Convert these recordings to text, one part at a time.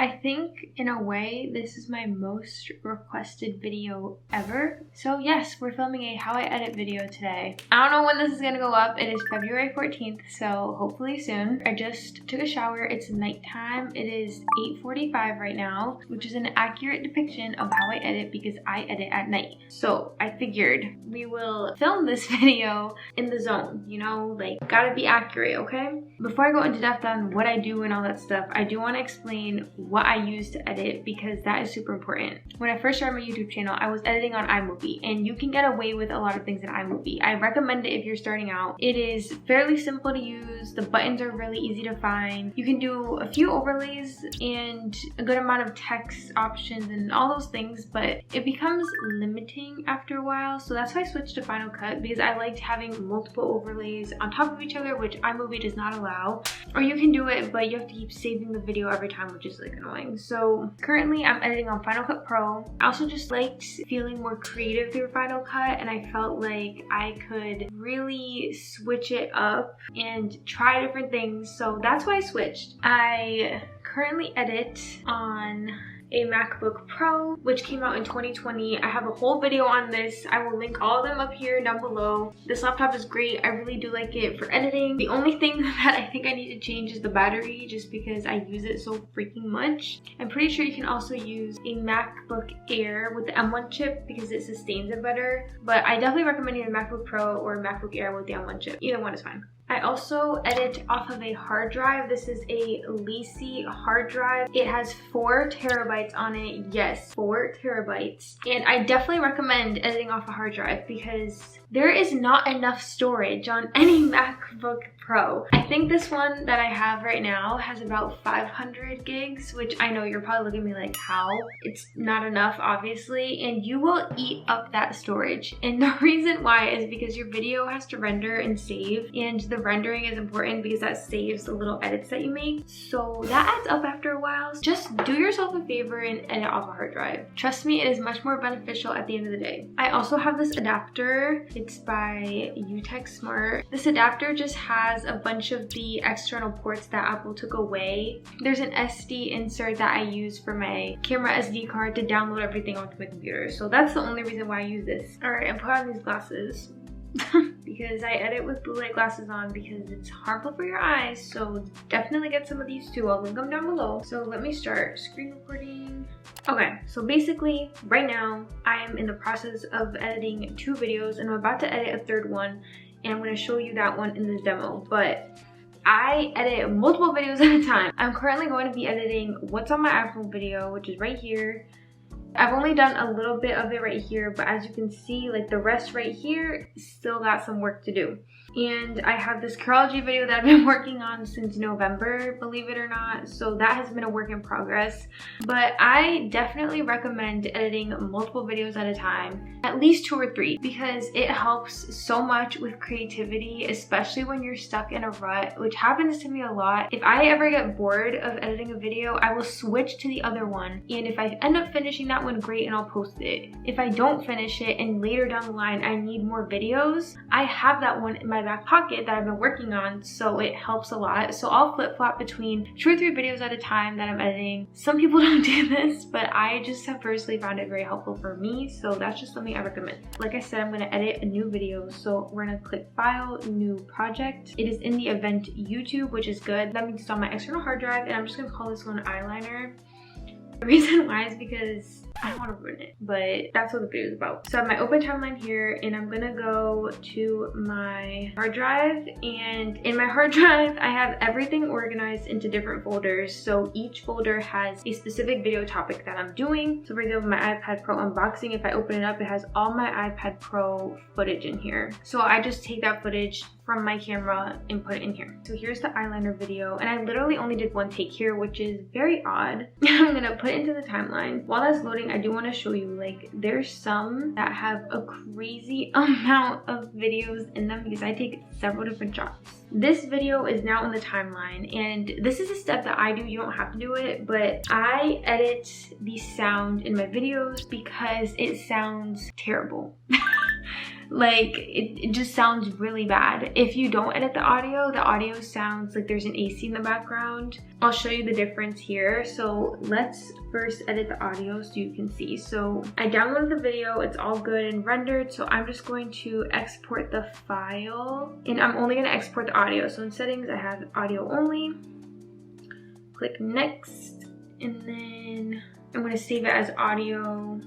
I think in a way this is my most requested video ever. So yes, we're filming a how I edit video today. I don't know when this is gonna go up. It is February 14th, so hopefully soon. I just took a shower. It's nighttime. It is 8:45 right now, which is an accurate depiction of how I edit because I edit at night. So I figured we will film this video in the zone, you know, like gotta be accurate, okay? Before I go into depth on what I do and all that stuff, I do want to explain what I use to edit because that is super important. When I first started my YouTube channel, I was editing on iMovie, and you can get away with a lot of things in iMovie. I recommend it if you're starting out. It is fairly simple to use. The buttons are really easy to find. You can do a few overlays and a good amount of text options and all those things, but it becomes limiting after a while. So that's why I switched to Final Cut, because I liked having multiple overlays on top of each other, which iMovie does not allow. Or you can do it, but you have to keep saving the video every time, which is like annoying. So currently I'm editing on Final Cut Pro. I also just liked feeling more creative through Final Cut, and I felt like I could really switch it up and try different things. So that's why I switched. I currently edit on a MacBook Pro, which came out in 2020. I have a whole video on this. I will link all of them up here down below. This laptop is great. I really do like it for editing. The only thing that I think I need to change is the battery, just because I use it so freaking much. I'm pretty sure you can also use a MacBook Air with the M1 chip because it sustains it better, but I definitely recommend either MacBook Pro or MacBook Air with the M1 chip. Either one is fine. I also edit off of a hard drive. This is a Lacy hard drive. It has 4 terabytes on it. Yes, 4 terabytes. And I definitely recommend editing off a hard drive because there is not enough storage on any MacBook Pro. I think this one that I have right now has about 500 gigs, which I know you're probably looking at me like, how? It's not enough, obviously, and you will eat up that storage. And the reason why is because your video has to render and save, and the rendering is important because that saves the little edits that you make. So that adds up after a while. Just do yourself a favor and edit off a hard drive. Trust me, it is much more beneficial at the end of the day. I also have this adapter. It's by UTech Smart. This adapter just has a bunch of the external ports that Apple took away. There's an SD insert that I use for my camera SD card to download everything onto my computer. So that's the only reason why I use this. Alright, I'm putting on these glasses. Because I edit with blue light glasses on because it's harmful for your eyes, so definitely get some of these too. I'll link them down below. So let me start screen recording. Okay, so basically right now I am in the process of editing 2 videos and I'm about to edit a 3rd one, and I'm going to show you that one in this demo. But I edit multiple videos at a time. I'm currently going to be editing what's on my iPhone video, which is right here. I've only done a little bit of it right here, but as you can see, like the rest right here still got some work to do. And I have this Curology video that I've been working on since November, believe it or not. So that has been a work in progress. But I definitely recommend editing multiple videos at a time, at least 2 or 3, because it helps so much with creativity, especially when you're stuck in a rut, which happens to me a lot. If I ever get bored of editing a video, I will switch to the other one. And if I end up finishing that one, great, and I'll post it. If I don't finish it and later down the line I need more videos, I have that one in my back pocket that I've been working on, so it helps a lot. So I'll flip-flop between 2 or 3 videos at a time that I'm editing. Some people don't do this, but I just have personally found it very helpful for me, so that's just something I recommend. Like I said, I'm going to edit a new video, so we're going to click File, New Project. It is in the event YouTube, which is good. That means it's on my external hard drive, and I'm just going to call this one Eyeliner. The reason why is because I don't want to ruin it, but that's what the video is about. So I have my open timeline here, and I'm gonna go to my hard drive, and in my hard drive I have everything organized into different folders. So each folder has a specific video topic that I'm doing. So for example, my iPad Pro unboxing, if I open it up, it has all my iPad Pro footage in here. So I just take that footage from my camera and put it in here. So here's the eyeliner video, and I literally only did 1 take here, which is very odd. I'm gonna put it into the timeline. While that's loading, I do want to show you, like, there's some that have a crazy amount of videos in them because I take several different shots. This video is now in the timeline, and this is a step that I do. You don't have to do it, but I edit the sound in my videos because it sounds terrible. Like it just sounds really bad. If you don't edit the audio sounds like there's an AC in the background. I'll show you the difference here. So let's first edit the audio so you can see. So I downloaded the video, it's all good and rendered. So I'm just going to export the file, and I'm only going to export the audio. So in settings, I have audio only. Click next, and then I'm going to save it as audio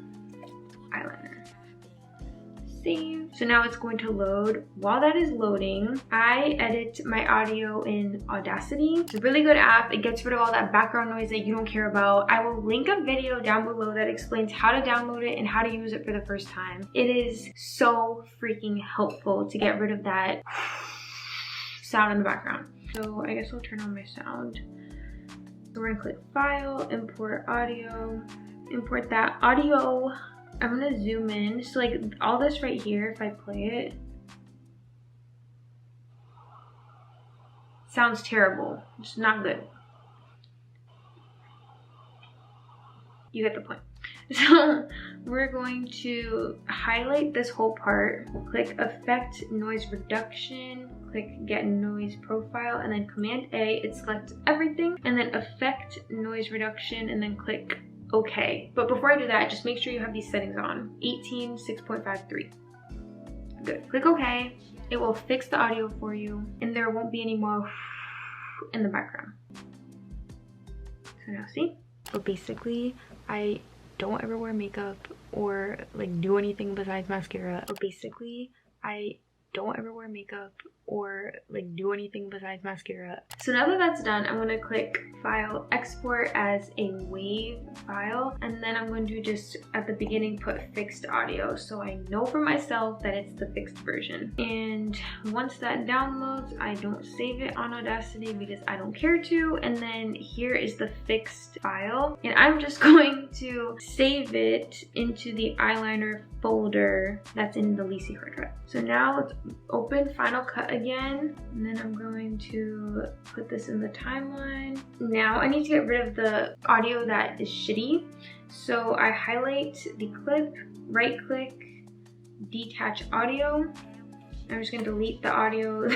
eyeliner. Save. So now it's going to load. While that is loading, I edit my audio in Audacity. It's a really good app. It gets rid of all that background noise that you don't care about. I will link a video down below that explains how to download it and how to use it for the first time. It is so freaking helpful to get rid of that sound in the background. So I guess I'll turn on my sound. So we're gonna click File, Import Audio, import that audio. I'm gonna zoom in. So like all this right here, if I play it, sounds terrible. It's not good. You get the point. So we're going to highlight this whole part, click Effect Noise Reduction, click Get Noise Profile, and then Command A, it selects everything, and then Effect Noise Reduction, and then click OK. But before I do that, just make sure you have these settings on. 18, 6.53. Good. Click OK. It will fix the audio for you, and there won't be any more in the background. So now see? So basically, I don't ever wear makeup or like do anything besides mascara. So basically, I don't ever wear makeup or like do anything besides mascara. So now that that's done, I'm gonna click File, Export as a WAV file, and then I'm going to just at the beginning put fixed audio so I know for myself that it's the fixed version. And once that downloads, I don't save it on Audacity because I don't care to, and then here is the fixed file, and I'm just going to save it into the eyeliner folder that's in the Lisi hard drive. So now let's open Final Cut again, and then I'm going to put this in the timeline. Now I need to get rid of the audio that is shitty. So I highlight the clip, right click, detach audio. I'm just gonna delete the audio,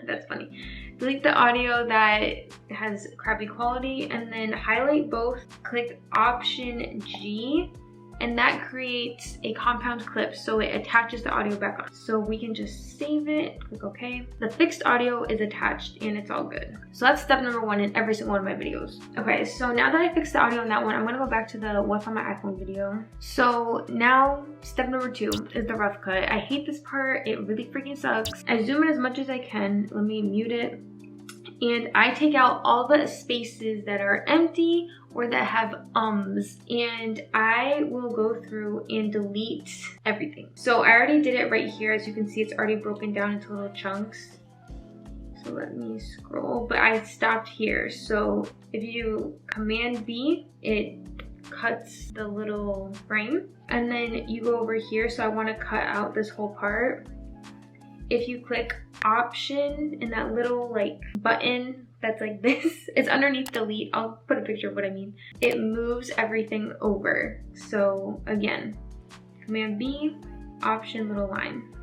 that's funny. Delete the audio that has crappy quality, and then highlight both, click Option G, and that creates a compound clip, so it attaches the audio back on. So we can just save it, click OK. The fixed audio is attached and it's all good. So that's step number 1 in every single one of my videos. Okay, so now that I fixed the audio on that one, I'm gonna go back to the what's on my iPhone video. So now step number 2 is the rough cut. I hate this part, it really freaking sucks. I zoom in as much as I can. Let me mute it. And I take out all the spaces that are empty or that have ums, and I will go through and delete everything. So I already did it right here. As you can see, it's already broken down into little chunks. So let me scroll, but I stopped here. So if you Command B, it cuts the little frame, and then you go over here. So I want to cut out this whole part. If you click Option in that little like button that's like this, it's underneath delete. I'll put a picture of what I mean. It moves everything over. So again, Command B, Option little line.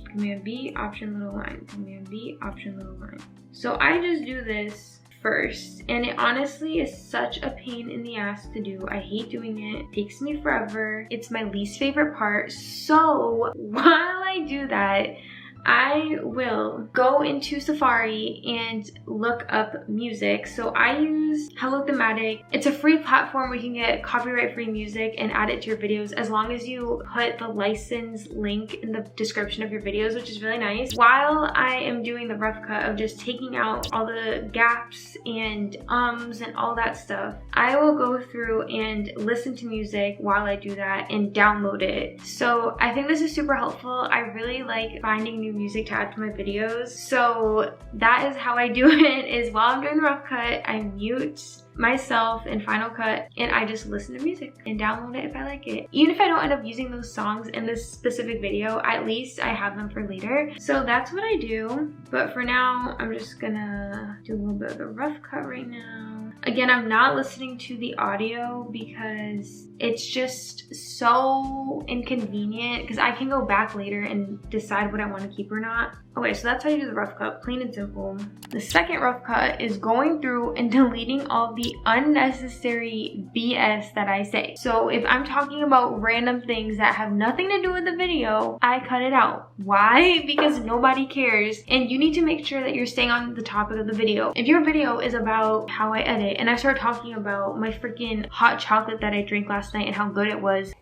Command B, Option little line. Command B, Option little line. So I just do this first, and it honestly is such a pain in the ass to do. I hate doing it. It takes me forever. It's my least favorite part. So while I do that, I will go into Safari and look up music. So I use thematic. It's a free platform where you can get copyright-free music and add it to your videos as long as you put the license link in the description of your videos, which is really nice. While I am doing the rough cut of just taking out all the gaps and ums and all that stuff, I will go through and listen to music while I do that and download it. So I think this is super helpful. I really like finding new music to add to my videos. So that is how I do it, is while I'm doing the rough cut, I mute myself in Final Cut and I just listen to music and download it if I like it. Even if I don't end up using those songs in this specific video, at least I have them for later. So that's what I do. But for now, I'm just gonna do a little bit of the rough cut right now. Again, I'm not listening to the audio because it's just so inconvenient because I can go back later and decide what I want to keep or not. Okay, so that's how you do the rough cut, plain and simple. The second rough cut is going through and deleting all the unnecessary BS that I say. So if I'm talking about random things that have nothing to do with the video, I cut it out. Why? Because nobody cares, and you need to make sure that you're staying on the topic of the video. If your video is about how I edit and I start talking about my freaking hot chocolate that I drank last night and how good it was,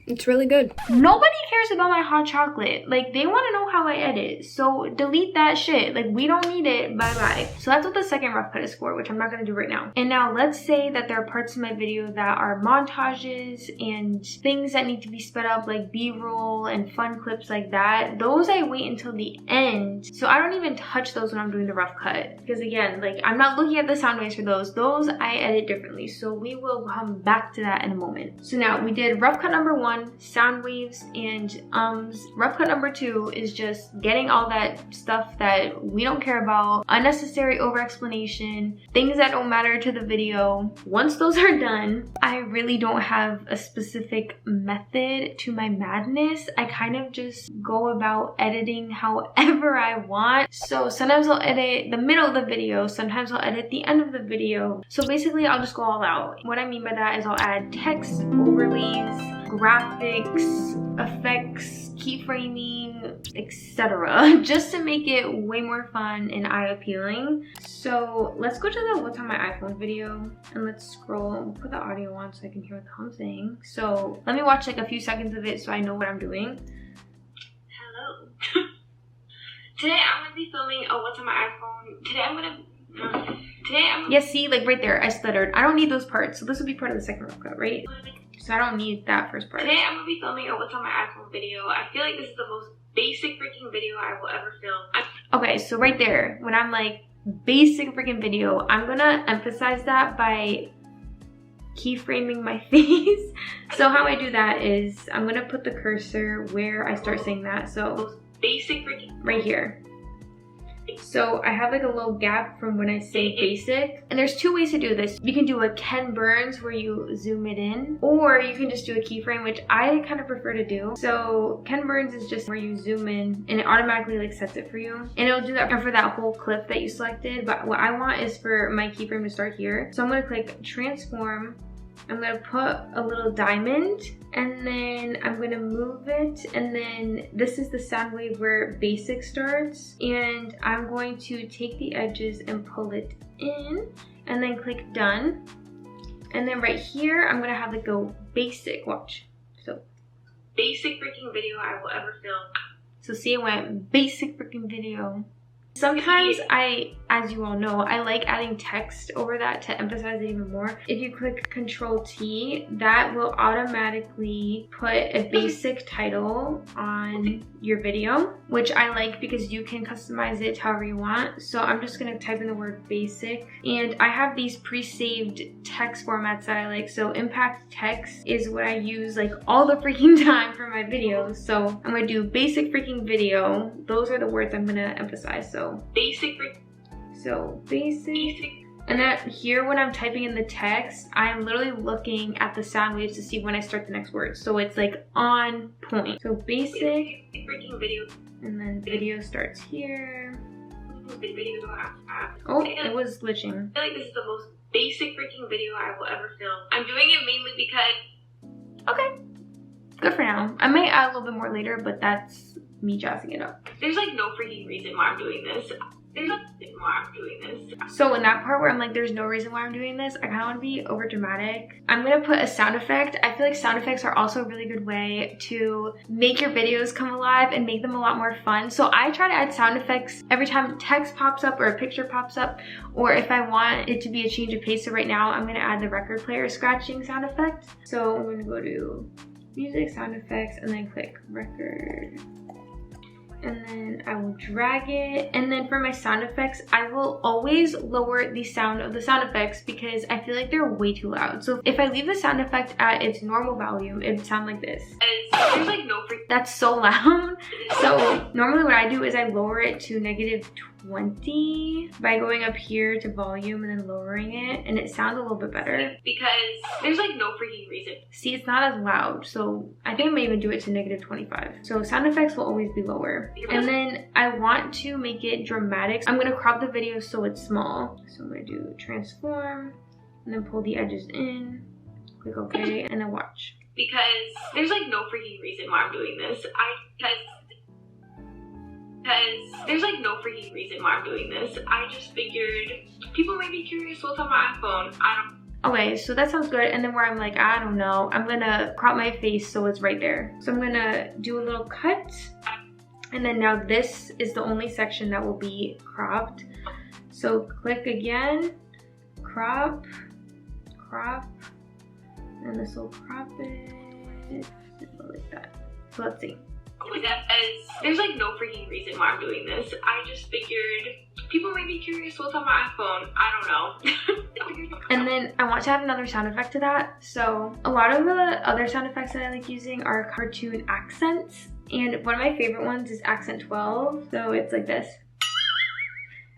it's really good. Nobody cares about my hot chocolate. Like, they want to know how I edit. So delete that shit. Like, we don't need it. Bye-bye. So that's what the second rough cut is for, which I'm not going to do right now. And now let's say that there are parts of my video that are montages and things that need to be sped up, like B-roll and fun clips like that. Those I wait until the end. So I don't even touch those when I'm doing the rough cut. Because again, like, I'm not looking at the sound waves for those. Those I edit differently. So we will come back to that in a moment. So now we did rough cut number 1. Sound waves and ums. Rough cut number 2 is just getting all that stuff that we don't care about, unnecessary over explanation, things that don't matter to the video. Once those are done, I really don't have a specific method to my madness. I kind of just go about editing however I want. So sometimes I'll edit the middle of the video, sometimes I'll edit the end of the video. So basically I'll just go all out. What I mean by that is I'll add text, overlays, graphics, effects, keyframing, etc. just to make it way more fun and eye-appealing. So let's go to the what's on my iPhone video and let's scroll. We'll put the audio on so I can hear what I'm saying. So let me watch like a few seconds of it so I know what I'm doing. Hello. Today I'm gonna be filming a what's on my iPhone. Today I'm yeah, see, like right there I stuttered. I don't need those parts, so this will be part of the second rough cut, right? So I don't need that first part. Today I'm gonna be filming a what's on my iPhone video. I feel like this is the most basic freaking video I will ever film. Okay, so right there, when I'm like basic freaking video, I'm gonna emphasize that by keyframing my face. So how I do that is I'm gonna put the cursor where I start saying that. So basic freaking right here. So I have like a little gap from when I say basic. And there's 2 ways to do this. You can do a Ken Burns where you zoom it in, or you can just do a keyframe, which I kind of prefer to do. So Ken Burns is just where you zoom in and it automatically like sets it for you. And it'll do that for that whole clip that you selected. But what I want is for my keyframe to start here. So I'm gonna click transform. I'm gonna put a little diamond and then I'm gonna move it, and then this is the sound wave where basic starts, and I'm going to take the edges and pull it in and then click done. And then right here I'm gonna have it go basic. Watch. So basic freaking video I will ever film. So see, it went basic freaking video. Sometimes as you all know, I like adding text over that to emphasize it even more. If you click Control T, that will automatically put a basic title on your video, which I like because you can customize it however you want. So I'm just gonna type in the word basic, and I have these pre-saved text formats that I like. So impact text is what I use like all the freaking time for my videos. So I'm gonna do basic freaking video. Those are the words I'm gonna emphasize. So basic. And that here, when I'm typing in the text, I'm literally looking at the sound waves to see when I start the next word. So it's like on point. So basic freaking video. And then video starts here. Oh, it was glitching. I feel like this is the most basic freaking video I will ever film. I'm doing it mainly because... Okay. Good for now. I might add a little bit more later, but that's me jazzing it up. There's like no freaking reason why I'm doing this. So in that part where I'm like, there's no reason why I'm doing this, I kind of want to be over dramatic. I'm going to put a sound effect. I feel like sound effects are also a really good way to make your videos come alive and make them a lot more fun. So I try to add sound effects every time text pops up or a picture pops up, or if I want it to be a change of pace. So right now I'm going to add the record player scratching sound effect. So I'm going to go to music, sound effects, and then click record. And then I will drag it. And then for my sound effects, I will always lower the sound of the sound effects because I feel like they're way too loud. So if I leave the sound effect at its normal volume, it would sound like this. There's like no freak. That's so loud. So normally what I do is I lower it to 20 by going up here to volume and then lowering it, and it sounds a little bit better. Because there's like no freaking reason. See, it's not as loud, so I think I may even do it to -25. So sound effects will always be lower. And then I want to make it dramatic. I'm gonna crop the video so it's small. So I'm gonna do transform, and then pull the edges in, click OK, and then watch. Because there's like no freaking reason why I'm doing this. Because there's like no freaking reason why I'm doing this. I just figured people may be curious what's on my iPhone. Okay, so that sounds good. And then where I'm like, I don't know, I'm gonna crop my face so it's right there. So I'm gonna do a little cut. And then now this is the only section that will be cropped. So click again, crop, crop, and this will crop it like that. So let's see. There's like no freaking reason why I'm doing this. I just figured people may be curious what's on my iPhone. I don't know. And then I want to add another sound effect to that. So a lot of the other sound effects that I like using are cartoon accents. And one of my favorite ones is accent 12. So it's like this.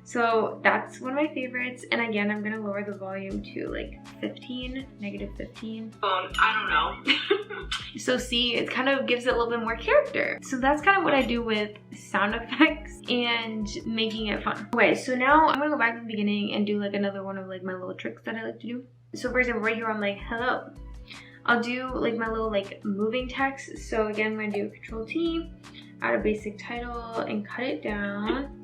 So that's one of my favorites. And again, I'm gonna lower the volume to like 15, -15. I don't know. So see, it kind of gives it a little bit more character. So that's kind of what I do with sound effects and making it fun. Okay, so now I'm gonna go back to the beginning and do like another one of like my little tricks that I like to do. So for example, right here, I'm like, hello. I'll do like my little like moving text. So again, I'm gonna do Control T, add a basic title and cut it down.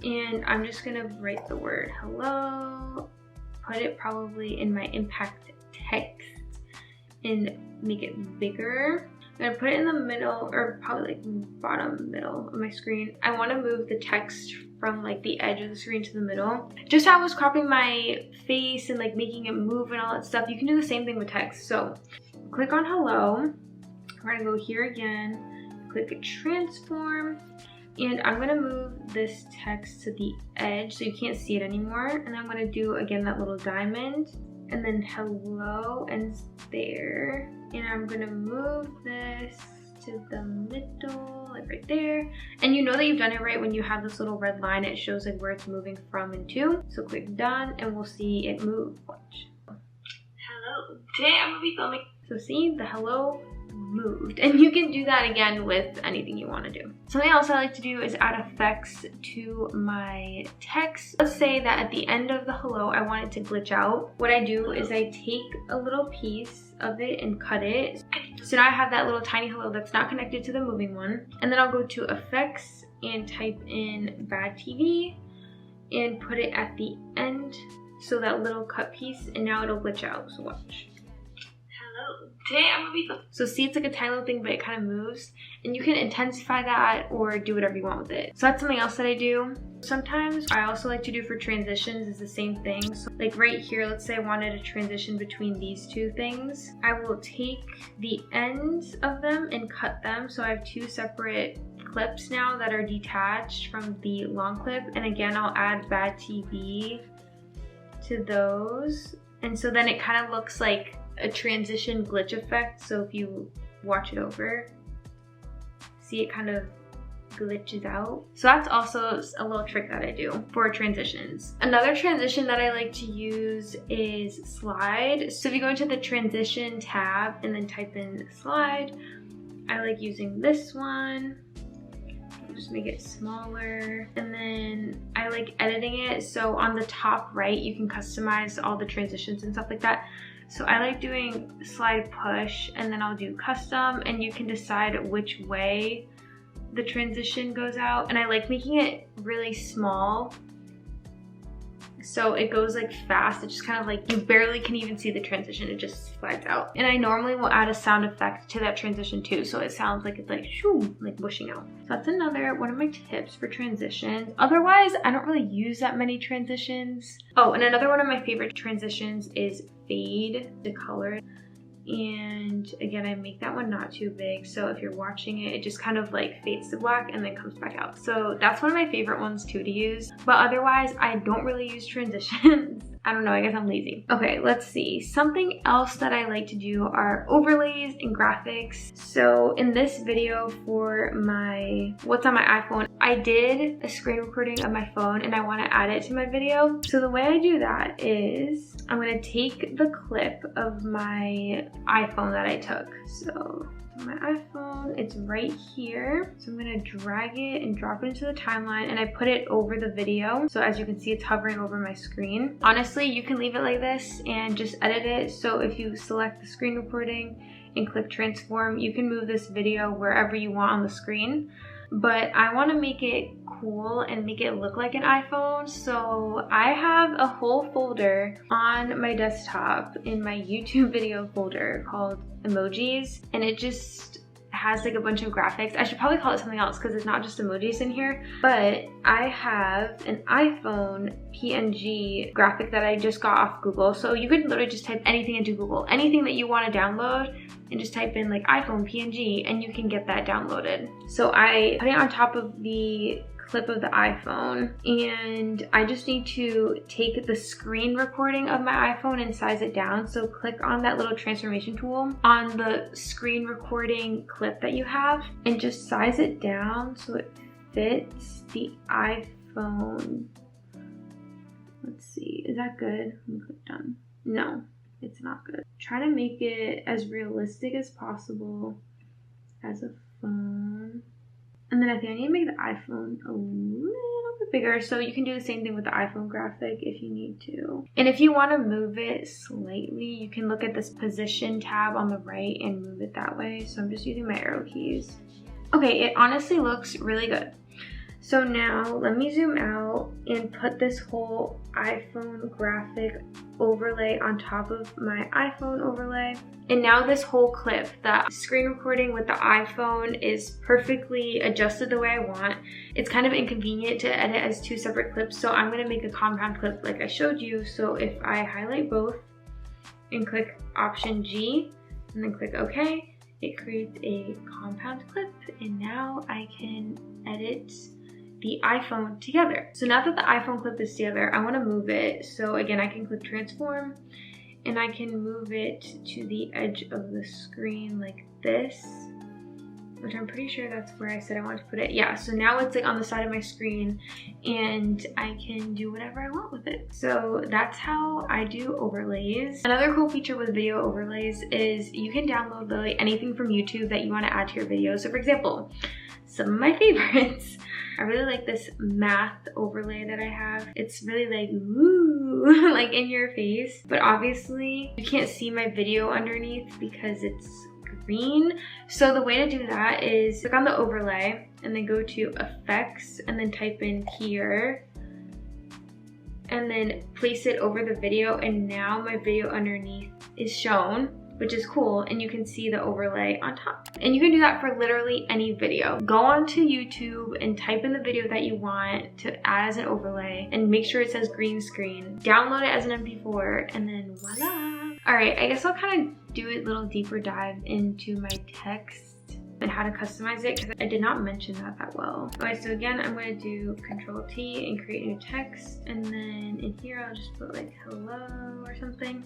And I'm just gonna write the word hello, put it probably in my impact text and make it bigger. I'm gonna put it in the middle, or probably like bottom middle of my screen. I wanna move the text from like the edge of the screen to the middle. Just how I was cropping my face and like making it move and all that stuff, you can do the same thing with text. So click on hello, we're gonna go here again, click transform, and I'm gonna move this text to the edge so you can't see it anymore. And I'm gonna do again that little diamond, and then hello ends there. And I'm gonna move this to the middle, like right there. And you know that you've done it right when you have this little red line. It shows like where it's moving from and to. So click done, and we'll see it move. Watch. Hello. Today I'm gonna be filming. So see, the hello moved, and you can do that again with anything you want to do. Something else I like to do is add effects to my text. Let's say that at the end of the hello I want it to glitch out. What I do is I take a little piece of it and cut it. So now I have that little tiny hello that's not connected to the moving one. And then I'll go to effects and type in bad TV and put it at the end, so that little cut piece, and now it'll glitch out. So watch. Today I'm gonna be filming. So see, it's like a tiny little thing, but it kind of moves, and you can intensify that or do whatever you want with it. So that's something else that I do. Sometimes I also like to do for transitions is the same thing. So like right here, let's say I wanted a transition between these two things. I will take the ends of them and cut them. So I have two separate clips now that are detached from the long clip. And again, I'll add bad TV to those. And so then it kind of looks like a transition glitch effect. So if you watch it over, see it kind of glitches out. So that's also a little trick that I do for transitions. Another transition that I like to use is slide. So if you go into the transition tab and then type in slide, I like using this one. Just make it smaller, and then I like editing it. So on the top right, you can customize all the transitions and stuff like that. So I like doing slide push, and then I'll do custom, and you can decide which way the transition goes out. And I like making it really small, so it goes like fast. It's just kind of like you barely can even see the transition, it just slides out. And I normally will add a sound effect to that transition too, so it sounds like it's like shoo, like whooshing out. So that's another one of my tips for transitions. Otherwise, I don't really use that many transitions. Oh, and another one of my favorite transitions is fade to color. And again, I make that one not too big, so if you're watching it, it just kind of like fades to black and then comes back out. So that's one of my favorite ones too to use. But otherwise, I don't really use transitions. I don't know, I guess I'm lazy. Okay, let's see. Something else that I like to do are overlays and graphics. So in this video for my what's on my iPhone, I did a screen recording of my phone and I want to add it to my video. So the way I do that is I'm going to take the clip of my iPhone that I took. So my iPhone, it's right here. So I'm gonna drag it and drop it into the timeline, and I put it over the video. So as you can see, it's hovering over my screen. Honestly, you can leave it like this and just edit it. So if you select the screen recording and click transform, you can move this video wherever you want on the screen. But I want to make it cool and make it look like an iPhone. So I have a whole folder on my desktop in my YouTube video folder called emojis, and it just has like a bunch of graphics. I should probably call it something else because it's not just emojis in here, but I have an iPhone PNG graphic that I just got off Google. So you could literally just type anything into Google, anything that you want to download, and just type in like iPhone PNG and you can get that downloaded. So I put it on top of the clip of the iPhone, and I just need to take the screen recording of my iPhone and size it down. So click on that little transformation tool on the screen recording clip that you have and just size it down so it fits the iPhone. Let's see, is that good? Let me click done. No, it's not good. Try to make it as realistic as possible as a phone. And then I think I need to make the iPhone a little bit bigger, so you can do the same thing with the iPhone graphic if you need to. And if you want to move it slightly, you can look at this position tab on the right and move it that way. So I'm just using my arrow keys. Okay, it honestly looks really good. So now let me zoom out and put this whole iPhone graphic overlay on top of my iPhone overlay. And now this whole clip, the screen recording with the iPhone, is perfectly adjusted the way I want. It's kind of inconvenient to edit as two separate clips, so I'm gonna make a compound clip like I showed you. So if I highlight both and click Option G and then click OK, it creates a compound clip, and now I can edit the iPhone together. So now that the iPhone clip is together, I want to move it. So again, I can click transform and I can move it to the edge of the screen like this, which I'm pretty sure that's where I said I wanted to put it. Yeah, so now it's like on the side of my screen and I can do whatever I want with it. So that's how I do overlays. Another cool feature with video overlays is you can download literally anything from YouTube that you want to add to your video. So for example, some of my favorites. I really like this math overlay that I have. It's really like, ooh, like in your face. But obviously you can't see my video underneath because it's green. So the way to do that is click on the overlay and then go to effects and then type in here and then place it over the video, and now my video underneath is shown, which is cool, and you can see the overlay on top. And you can do that for literally any video. Go onto YouTube and type in the video that you want to add as an overlay and make sure it says green screen. Download it as an MP4 and then voila. All right, I guess I'll kind of do a little deeper dive into my text and how to customize it because I did not mention that well. Okay, so again, I'm going to do Control T and create new text, and then in here I'll just put like hello or something.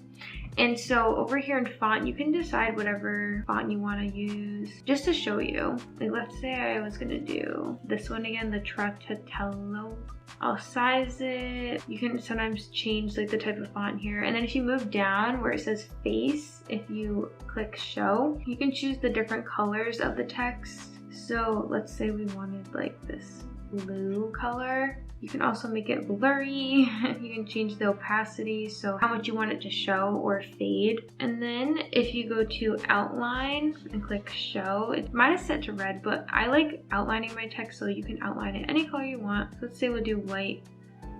And so over here in font, you can decide whatever font you want to use. Just to show you, like let's say I was going to do this one again, the Tratatello. I'll size it. You can sometimes change like the type of font here. And then if you move down where it says face, if you click show, you can choose the different colors of the text. So let's say we wanted like this blue color. You can also make it blurry. You can change the opacity, so how much you want it to show or fade. And then if you go to outline and click show, mine is set to red, but I like outlining my text, so you can outline it any color you want. Let's say we'll do white,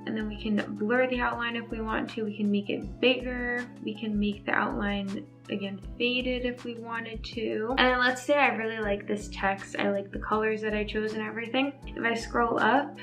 and then we can blur the outline if we want to. We can make it bigger. We can make the outline again faded if we wanted to. And then let's say I really like this text. I like the colors that I chose and everything. If I scroll up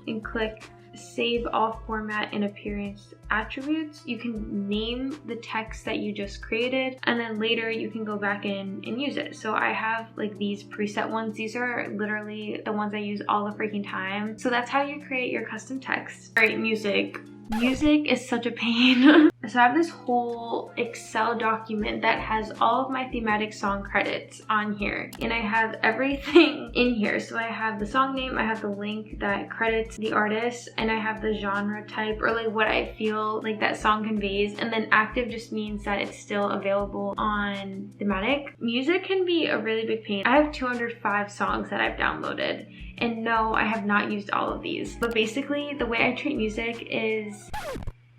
and click save all format and appearance attributes, you can name the text that you just created, and then later you can go back in and use it. So I have like these preset ones. These are literally the ones I use all the freaking time. So that's how you create your custom text. All right, music. Music is such a pain. So I have this whole Excel document that has all of my thematic song credits on here, and I have everything in here. So I have the song name, I have the link that credits the artist, and I have the genre type, or like what I feel like that song conveys, and then active just means that it's still available on thematic. Music can be a really big pain. I have 205 songs that I've downloaded, and no, I have not used all of these. But basically, the way I treat music is...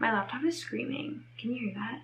My laptop is screaming. Can you hear that?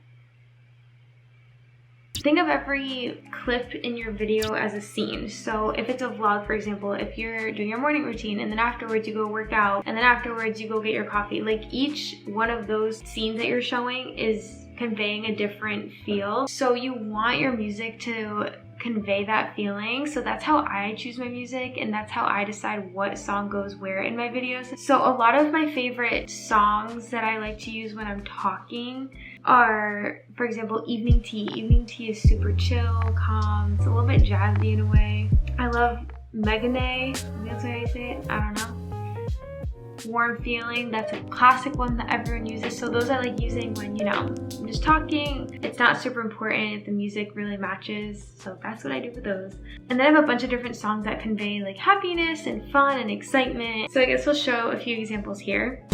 Think of every clip in your video as a scene. So if it's a vlog, for example, if you're doing your morning routine and then afterwards you go work out and then afterwards you go get your coffee, like each one of those scenes that you're showing is conveying a different feel. So you want your music to convey that feeling. So that's how I choose my music, and that's how I decide what song goes where in my videos. So a lot of my favorite songs that I like to use when I'm talking are, for example, Evening Tea. Evening Tea is super chill, calm, it's a little bit jazzy in a way. I love Meganay, that's how I say it, I don't know. Warm Feeling, that's a classic one that everyone uses. So those I like using when, you know, I'm just talking. It's not super important if the music really matches. So that's what I do with those. And then I have a bunch of different songs that convey like happiness and fun and excitement. So I guess we'll show a few examples here.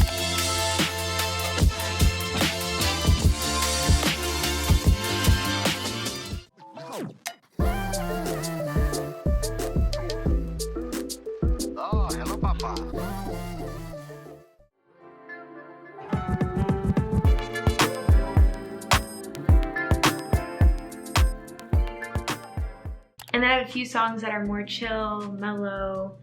And then I have a few songs that are more chill, mellow.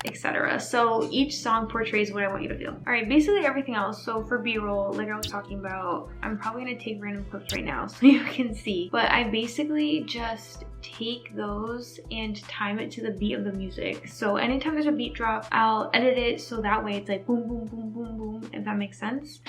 Etc. So each song portrays what I want you to feel. All right, basically everything else. So for B-roll, like I was talking about, I'm probably gonna take random clips right now so you can see. But I basically just take those and time it to the beat of the music. So anytime there's a beat drop, I'll edit it so that way it's like boom, boom, boom, boom, boom, if that makes sense.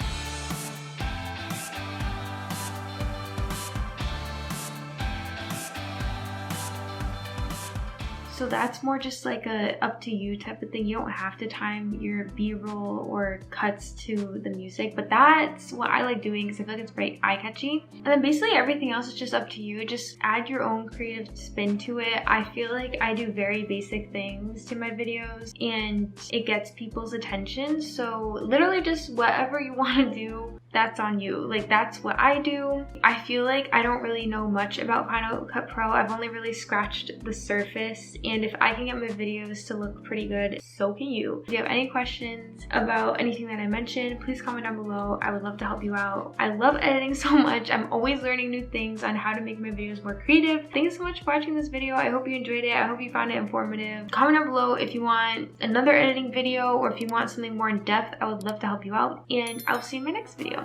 So that's more just like a up to you type of thing. You don't have to time your B-roll or cuts to the music, but that's what I like doing because I feel like it's very eye-catchy. And then basically everything else is just up to you. Just add your own creative spin to it. I feel like I do very basic things to my videos and it gets people's attention. So literally just whatever you want to do, that's on you. Like that's what I do. I feel like I don't really know much about Final Cut Pro. I've only really scratched the surface, and if I can get my videos to look pretty good, so can you. If you have any questions about anything that I mentioned, please comment down below. I would love to help you out. I love editing so much. I'm always learning new things on how to make my videos more creative. Thanks so much for watching this video. I hope you enjoyed it. I hope you found it informative. Comment down below if you want another editing video or if you want something more in depth. I would love to help you out, and I'll see you in my next video.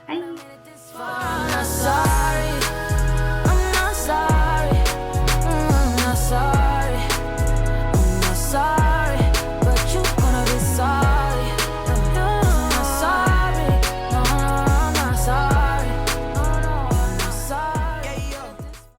Bye.